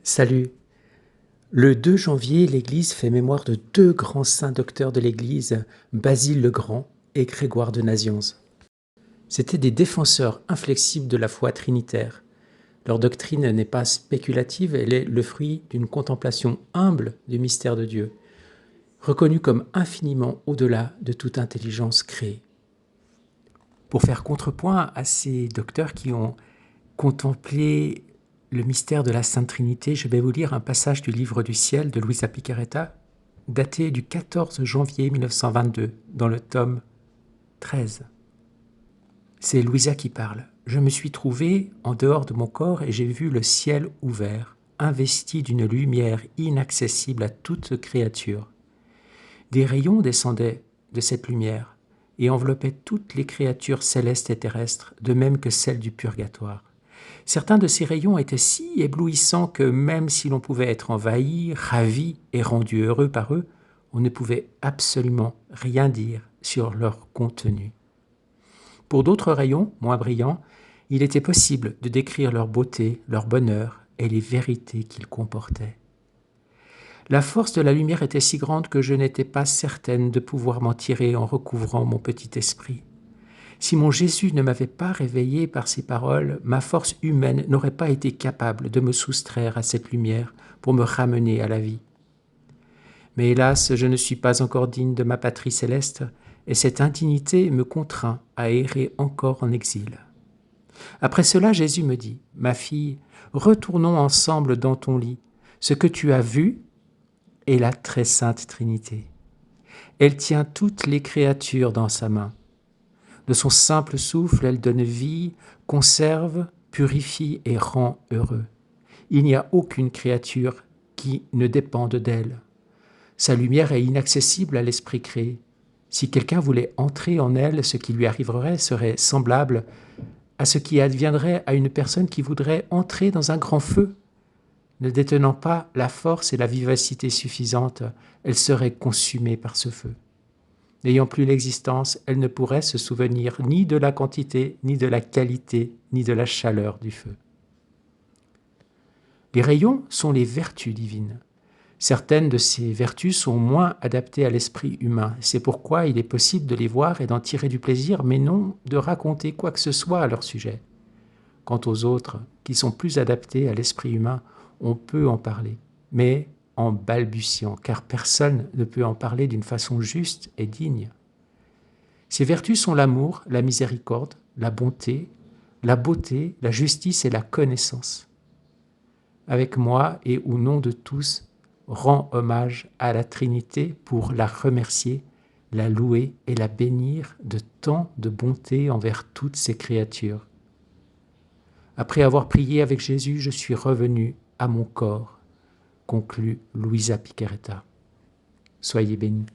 Salut. Le 2 janvier, l'Église fait mémoire de deux grands saints docteurs de l'Église, Basile le Grand et Grégoire de Nazianze. C'étaient des défenseurs inflexibles de la foi trinitaire. Leur doctrine n'est pas spéculative, elle est le fruit d'une contemplation humble du mystère de Dieu, reconnu comme infiniment au-delà de toute intelligence créée. Pour faire contrepoint à ces docteurs qui ont contemplé le mystère de la Sainte Trinité, je vais vous lire un passage du Livre du ciel de Luisa Picaretta, daté du 14 janvier 1922, dans le tome 13. C'est Luisa qui parle. « Je me suis trouvée en dehors de mon corps et j'ai vu le ciel ouvert, investi d'une lumière inaccessible à toute créature. Des rayons descendaient de cette lumière et enveloppaient toutes les créatures célestes et terrestres, de même que celles du purgatoire. Certains de ces rayons étaient si éblouissants que même si l'on pouvait être envahi, ravi et rendu heureux par eux, on ne pouvait absolument rien dire sur leur contenu. Pour d'autres rayons, moins brillants, il était possible de décrire leur beauté, leur bonheur et les vérités qu'ils comportaient. La force de la lumière était si grande que je n'étais pas certaine de pouvoir m'en tirer en recouvrant mon petit esprit. Si mon Jésus ne m'avait pas réveillé par ses paroles, ma force humaine n'aurait pas été capable de me soustraire à cette lumière pour me ramener à la vie. Mais hélas, je ne suis pas encore digne de ma patrie céleste, et cette indignité me contraint à errer encore en exil. Après cela, Jésus me dit, « Ma fille, retournons ensemble dans ton lit. Ce que tu as vu est la très sainte Trinité. Elle tient toutes les créatures dans sa main. De son simple souffle, elle donne vie, conserve, purifie et rend heureux. Il n'y a aucune créature qui ne dépende d'elle. Sa lumière est inaccessible à l'esprit créé. Si quelqu'un voulait entrer en elle, ce qui lui arriverait serait semblable à ce qui adviendrait à une personne qui voudrait entrer dans un grand feu. Ne détenant pas la force et la vivacité suffisantes, elle serait consumée par ce feu. N'ayant plus l'existence, elle ne pourrait se souvenir ni de la quantité, ni de la qualité, ni de la chaleur du feu. Les rayons sont les vertus divines. Certaines de ces vertus sont moins adaptées à l'esprit humain. C'est pourquoi il est possible de les voir et d'en tirer du plaisir, mais non de raconter quoi que ce soit à leur sujet. Quant aux autres, qui sont plus adaptés à l'esprit humain, on peut en parler, mais en balbutiant, car personne ne peut en parler d'une façon juste et digne. Ces vertus sont l'amour, la miséricorde, la bonté, la beauté, la justice et la connaissance. Avec moi et au nom de tous, rends hommage à la Trinité pour la remercier, la louer et la bénir de tant de bonté envers toutes ses créatures. Après avoir prié avec Jésus, je suis revenu à mon corps, conclut Luisa Picaretta. Soyez bénis.